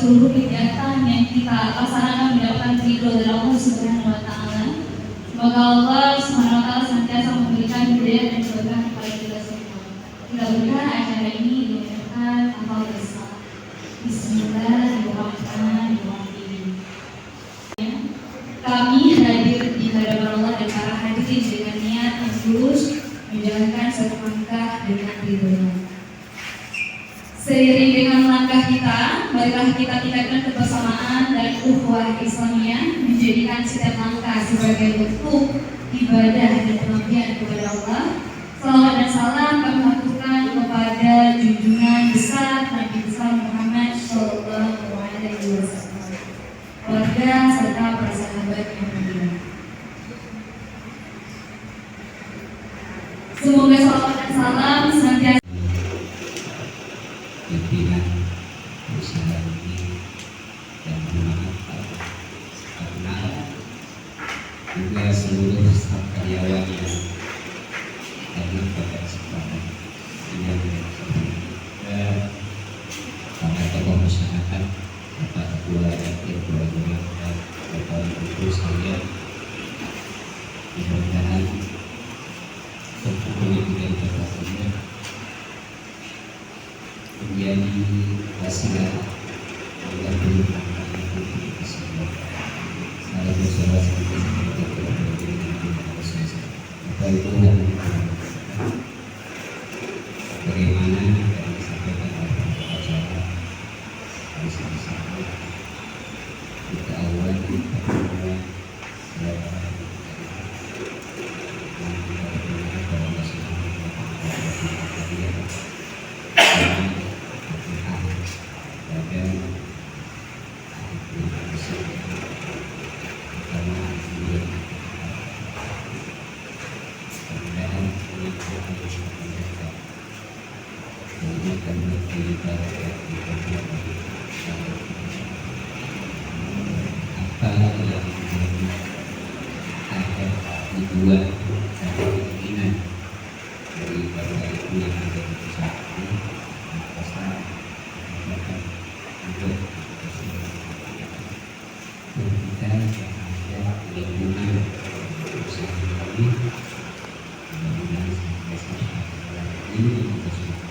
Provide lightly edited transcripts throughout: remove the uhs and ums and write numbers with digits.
seluruh kegiatan yang kita laksanakan mendapatkan ridho dari Allah Subhanahu wa taala. Semoga Allah Subhanahu wa taala senantiasa memberikan hidayah dan keberkahan kepada kita semua. Kita berdoa acara ini dilakukan tanpa bersalah. Bismillahirrahmanirrahim. Kami hadir di hadapan Allah dan para hadirin dengan niat yang tulus menjalankan satu langkah dengan ridhonya. Seiring dengan langkah kita, marilah kita tingkatkan kebersamaan dan ukhuwah Islamiyah, menjadikan setiap langkah sebagai bentuk ibadah dan pengabdian kepada Allah. Salawat dan salam kami lakukan kepada junjungan besar Nabi besar Muhammad Shallallahu Alaihi Wasallam, keluarga serta para sahabat yang mulia. Semoga salawat dan salam senantiasa pimpinan usaha ini dan bermanfaat karena juga seluruh staf karyawan yang hadir pada kesempatan ini dan para tokoh masyarakat, Bapak Ketua RT, Ketua Lurah, dan Bapak Ibu sekalian, mudah-mudahan terpenuhi dengan berbahagia menjadi wasilah agar berlimpahnya itu kita semua. Salam bersolat semoga kita berada di sini. Bapak Ibu dan bagaimana yang disampaikan oleh acara bersama-sama kita awali pertemuan apa yang ada dibuat dari keinginan dari Bapak Ibu yang ada di pusat ini, pasal akan untuk kita yang ada di lingkungan usaha ini, mudah-mudahan sampai ini kita semua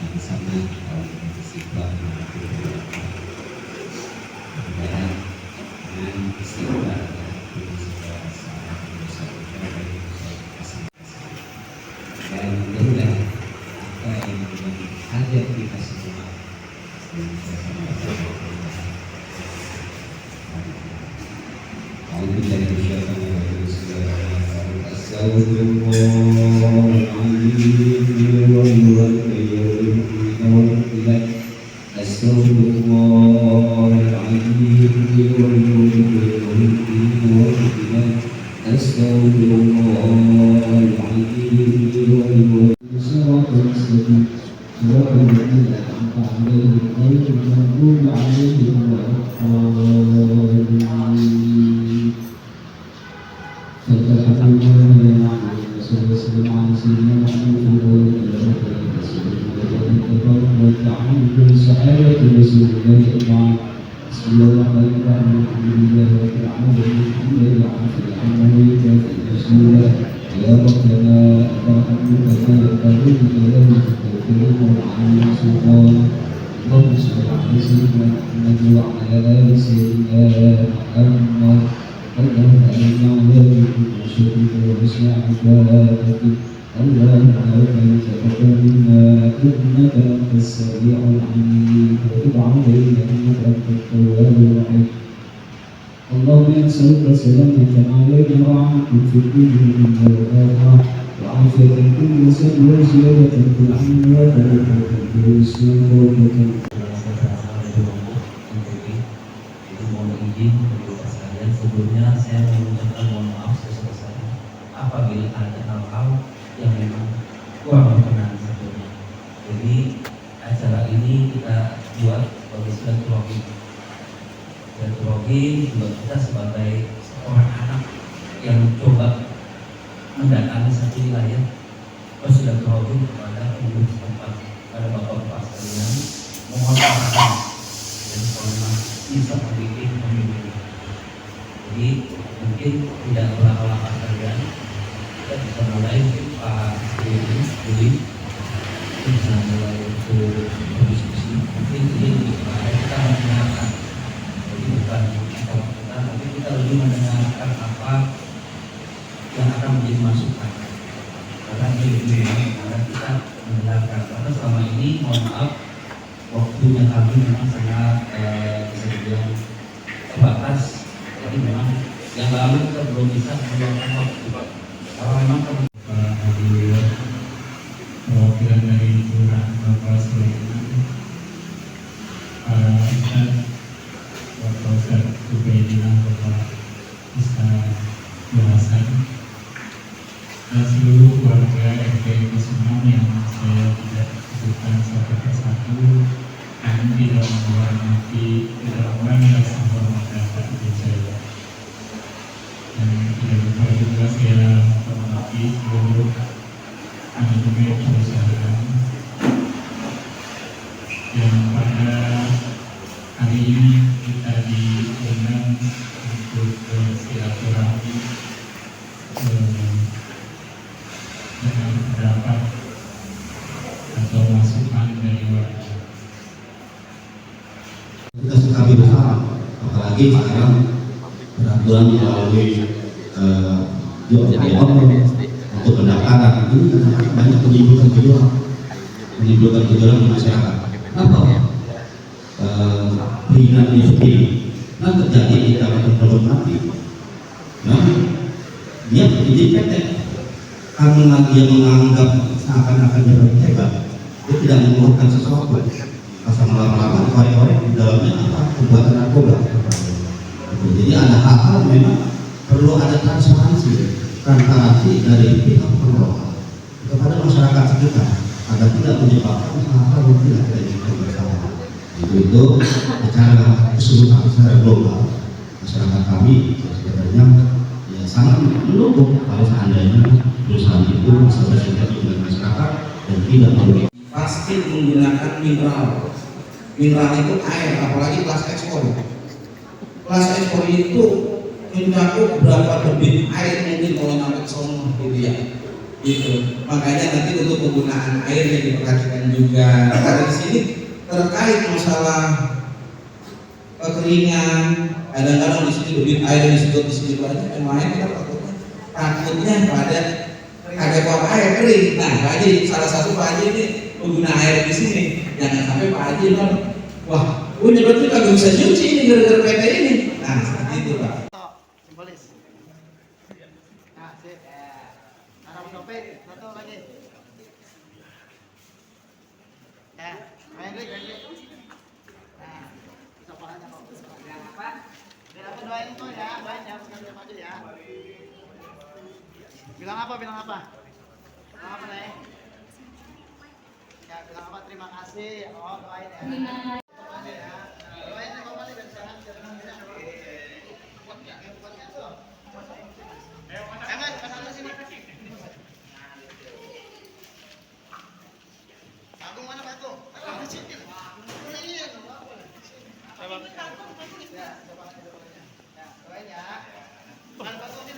sama-sama kalau beristighfar mudah-mudahan dengan istighfar dan mudah-mudahan apa yang menjadi hajat kita semua اللهم نسألك سلامة علينا وعافية في الدنيا والآخرة وعافية كل سر وزيادة في العلم وبركة في الإسلام وبركة. Sebelumnya saya mengucapkan mohon maaf sebesar-besarnya apabila ada hal-hal yang memang kurang berkenan sebelumnya. Jadi acara ini kita buat sebagai silaturahmi. Silaturahmi buat kita sebagai seorang anak yang mencoba mendatangi satu wilayah bersilaturahmi kepada penduduk setempat, pada bapak-bapak sekalian, mohon arahan dan memang bisa memilih pemimpin. Jadi mungkin tidak berlama-lama kalian, kita bisa mulai Pak Yuli bisa mulai untuk berdiskusi. Mungkin ini lebih baik kita mendengarkan, jadi bukan kita, tapi kita lebih mendengarkan apa yang akan menjadi masukan. Karena ini lebih baik karena kita mendengarkan. Karena selama ini mohon maaf waktunya kami memang sangat bisa dibilang terbatas. Jadi memang yang lalu kita belum bisa meluangkan waktu. Kalau memang kami hadir perwakilan dari Kelurahan Bapak Sulaiman, para ustaz, Bapak Ustaz Ubaidillah, Bapak Ustaz Hasan, dan seluruh keluarga RT 06 yang saya tidak sebutkan satu persatu, namun tidak mengurangi rasa hormat dan takjub saya. Dan tidak lupa juga saya menghormati seluruh manajemen perusahaan yang pada hari ini kita diundang untuk silaturahmi dengan pendapat atau masukan dari warga. Kita sikapi bersama, apalagi sekarang peraturan melalui untuk pendaftaran ini banyak menimbulkan gejolak di masyarakat. Kenapa? Perizinan ini seperti kan terjadi di dalam belum nanti. Nah, dia penyidik PT karena dia menganggap seakan-akan dia hebat, dia tidak menguruskan sesuatu. Asal lama-lama korek-korek di dalamnya apa pembuatan narkoba. Jadi ada hal-hal memang perlu ada transparansi dari pihak pengelola kepada masyarakat sekitar agar tidak menyebabkan hal-hal yang tidak kita inginkan bersama. Itu secara keseluruhan secara global masyarakat kami sebenarnya ya sangat mendukung kalau seandainya perusahaan itu bisa bersihkan dengan masyarakat dan tidak merugikan. Pasti menggunakan mineral. Mineral itu air, apalagi kelas ekspor. Kelas ekspor itu mencakup berapa debit air mungkin kalau sampai sono gitu ya. Gitu. Makanya nanti untuk penggunaan airnya diperhatikan juga. Karena di sini terkait masalah kekeringan, kadang-kadang di sini debit air yang disebut di sini banyak, lumayan kita takutnya pada ada kuap air kering. Nah, Pak Haji, salah satu Pak Haji ini pengguna air di sini. Jangan sampai Pak Haji non, wah, berarti kagak bisa cuci ini gara-gara PT ini. Nah, seperti itu Pak. Simbolis. Nah, sip. Arah dompet, satu lagi. Ya, main lagi. Nah, bisa palanya kok. Jangan apa? Biar aku doain tuh ya, doain ya, sekali maju ya. Bilang apa? Bilang apa, Nek? Ya, bilang apa? Terima kasih. Oh, doain ya. Doain ya, kembali dan jangan jangan kesana sini. Agung mana batu? Di sini. Ini. Ya, coba ya. Ya, doain ya. Bukan batu ini.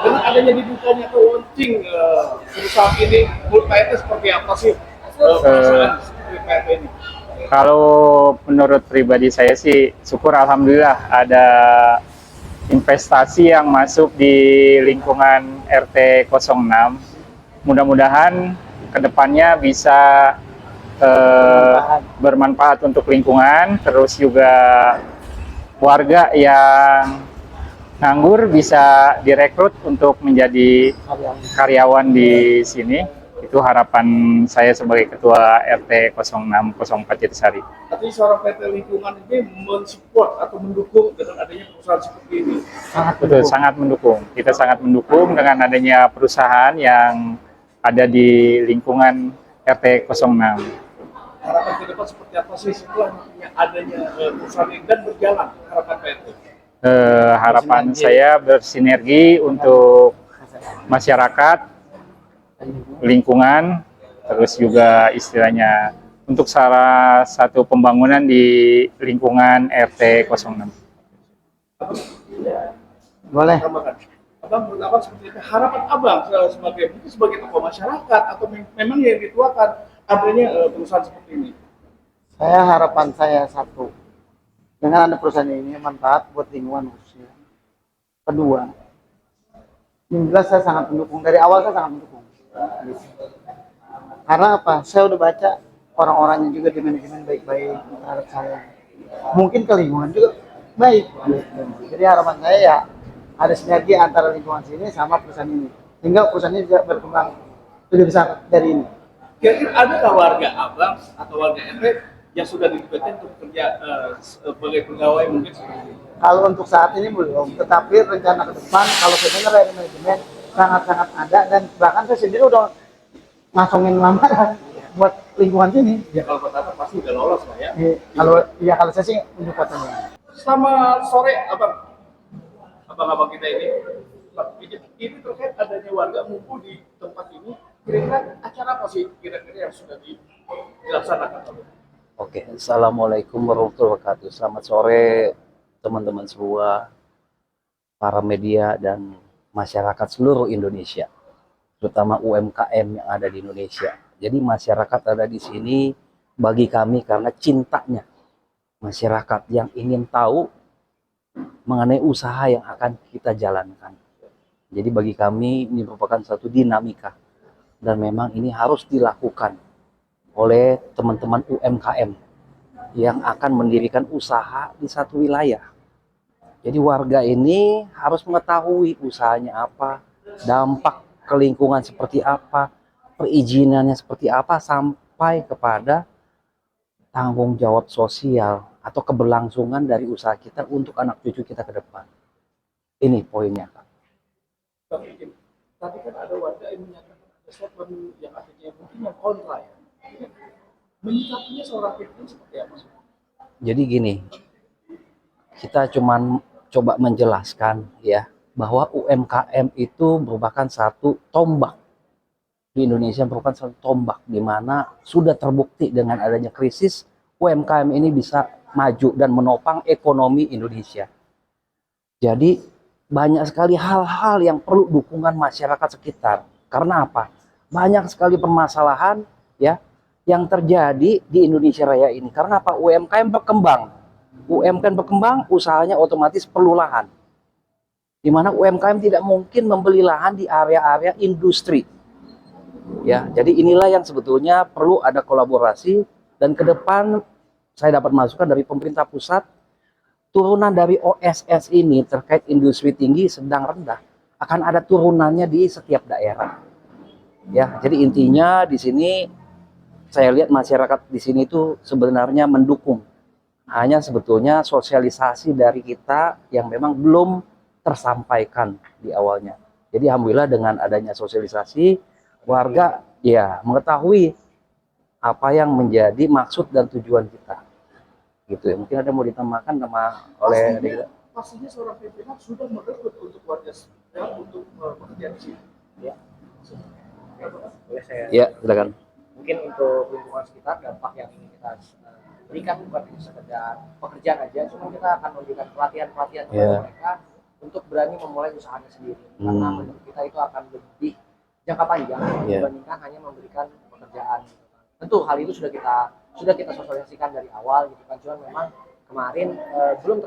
Dengan adanya dibukanya ke launching perusahaan ini, menurut Pak itu seperti apa sih perasaan PT ini? Kalau menurut pribadi saya sih syukur alhamdulillah ada investasi yang masuk di lingkungan RT 06. Mudah-mudahan kedepannya bisa bermanfaat untuk lingkungan, terus juga warga yang nganggur bisa direkrut untuk menjadi karyawan di sini. Itu harapan saya sebagai ketua RT 0604 Jatisari. Artinya seorang PT lingkungan ini mensupport atau mendukung dengan adanya perusahaan seperti ini. Betul, sangat mendukung. Kita sangat mendukung dengan adanya perusahaan yang ada di lingkungan RT 06. Harapan ke depan seperti apa sih setelah adanya perusahaan ini dan berjalan harapan PT? Harapan saya bersinergi untuk masyarakat, lingkungan, terus juga istilahnya untuk salah satu pembangunan di lingkungan RT 06. Boleh. Abang menurut Abang seperti itu, harapan Abang sebagai tokoh masyarakat atau memang yang dituakan adanya perusahaan seperti ini? Harapan saya satu, dengan ada perusahaan ini manfaat buat lingkungan khususnya. Kedua, yang jelas saya sangat mendukung, dari awal saya sangat mendukung. Karena apa? Saya udah baca orang-orangnya juga di manajemen baik-baik terhadap saya. Mungkin ke lingkungan juga baik. Jadi harapan saya ya ada sinergi antara lingkungan sini sama perusahaan ini. Sehingga perusahaan ini bisa berkembang lebih besar dari ini. Kira-kira adakah warga Abang atau warga RT yang sudah dilibatkan untuk bekerja sebagai pegawai mungkin? Kalau untuk saat ini belum, tetapi rencana ke depan kalau saya dengar dari manajemen sangat-sangat ada, dan bahkan saya sendiri udah ngasongin lamaran buat lingkungan sini. Ya kalau pertama pasti udah lolos lah ya. Kalau saya sih unjuk katanya. Selamat sore abang-abang kita ini. Ini terkait adanya warga ngumpul di tempat ini. Kira-kira acara apa sih kira-kira yang sudah dilaksanakan? Oke, Assalamualaikum warahmatullahi wabarakatuh. Selamat sore teman-teman semua, para media dan masyarakat seluruh Indonesia, terutama UMKM yang ada di Indonesia. Jadi masyarakat ada di sini bagi kami karena cintanya masyarakat yang ingin tahu mengenai usaha yang akan kita jalankan. Jadi bagi kami ini merupakan satu dinamika dan memang ini harus dilakukan oleh teman-teman UMKM yang akan mendirikan usaha di satu wilayah. Jadi warga ini harus mengetahui usahanya apa, dampak ke lingkungan seperti apa, perizinannya seperti apa, sampai kepada tanggung jawab sosial atau keberlangsungan dari usaha kita untuk anak cucu kita ke depan. Ini poinnya, Kak. Tapi kan ada warga yang menyatakan ada statement yang akhirnya mungkin yang kontra ya. Menyikapinya seorang pemimpin seperti apa sih? Jadi gini, kita cuman coba menjelaskan ya bahwa UMKM itu merupakan satu tombak di Indonesia, merupakan satu tombak di mana sudah terbukti dengan adanya krisis UMKM ini bisa maju dan menopang ekonomi Indonesia. Jadi banyak sekali hal-hal yang perlu dukungan masyarakat sekitar. Karena apa? Banyak sekali permasalahan ya yang terjadi di Indonesia Raya ini. Karena apa? UMKM berkembang. UMKM berkembang, usahanya otomatis perlu lahan. Di mana UMKM tidak mungkin membeli lahan di area-area industri. Ya, jadi inilah yang sebetulnya perlu ada kolaborasi, dan ke depan saya dapat masukan dari pemerintah pusat, turunan dari OSS ini terkait industri tinggi, sedang, rendah akan ada turunannya di setiap daerah. Ya, jadi intinya di sini saya lihat masyarakat di sini itu sebenarnya mendukung. Hanya sebetulnya sosialisasi dari kita yang memang belum tersampaikan di awalnya. Jadi alhamdulillah dengan adanya sosialisasi, warga ya mengetahui apa yang menjadi maksud dan tujuan kita. Gitu ya. Mungkin ada mau ditambahkan oleh pastinya seorang pimpinan sudah merekrut untuk warga untuk bekerja di sini. Ya. Boleh saya? Ya, silakan. Mungkin untuk lingkungan sekitar, dampak yang ingin kita berikan bukan hanya sekedar pekerjaan aja, cuma kita akan memberikan pelatihan-pelatihan kepada mereka untuk berani memulai usahanya sendiri. Karena menurut kita itu akan lebih jangka panjang dibandingkan hanya memberikan pekerjaan. Tentu hal itu sudah kita sosialisasikan dari awal gitu kan, cuma memang kemarin belum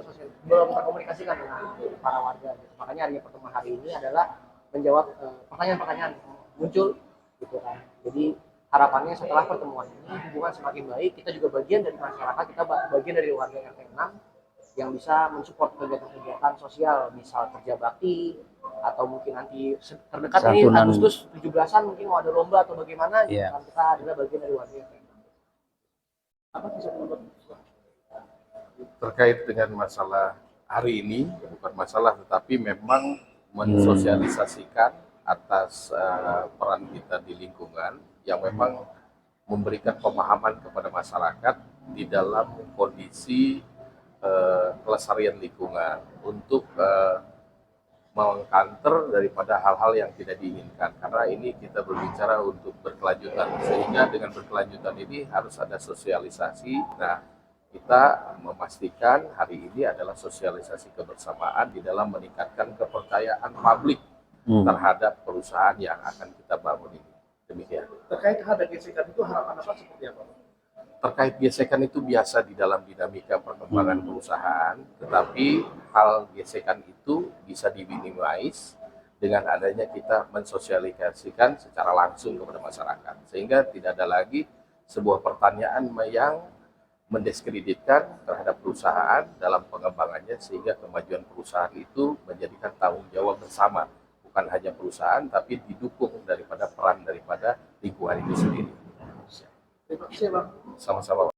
terkomunikasikan dengan para warga gitu. Makanya hari pertemuan hari ini adalah menjawab pertanyaan-pertanyaan yang muncul gitu kan. Jadi harapannya setelah pertemuan ini hubungan semakin baik, kita juga bagian dari masyarakat, kita bagian dari warga RT 6 yang bisa mensupport kegiatan-kegiatan sosial, misal kerja bakti, atau mungkin nanti terdekat ini Santunan. Agustus 17-an mungkin mau ada lomba atau bagaimana, Iya. kan kita adalah bagian dari warga. Apa bisa menurut terkait dengan masalah hari ini, bukan masalah tetapi memang mensosialisasikan atas peran kita di lingkungan yang memang memberikan pemahaman kepada masyarakat di dalam kondisi kelestarian lingkungan untuk mengkanter daripada hal-hal yang tidak diinginkan, karena ini kita berbicara untuk berkelanjutan, sehingga dengan berkelanjutan ini harus ada sosialisasi. Nah, kita memastikan hari ini adalah sosialisasi kebersamaan di dalam meningkatkan kepercayaan publik terhadap perusahaan yang akan kita bangun ini. Demikian. terkait ada gesekan itu harapan apa seperti apa? Terkait gesekan itu biasa di dalam dinamika perkembangan perusahaan, tetapi hal gesekan itu bisa diminimais dengan adanya kita mensosialisasikan secara langsung kepada masyarakat, sehingga tidak ada lagi sebuah pertanyaan yang mendiskreditkan terhadap perusahaan dalam pengembangannya, sehingga kemajuan perusahaan itu menjadikan tanggung jawab bersama, bukan hanya perusahaan tapi didukung daripada peran daripada lingkungan itu sendiri. Terima kasih Bang. Sama-sama.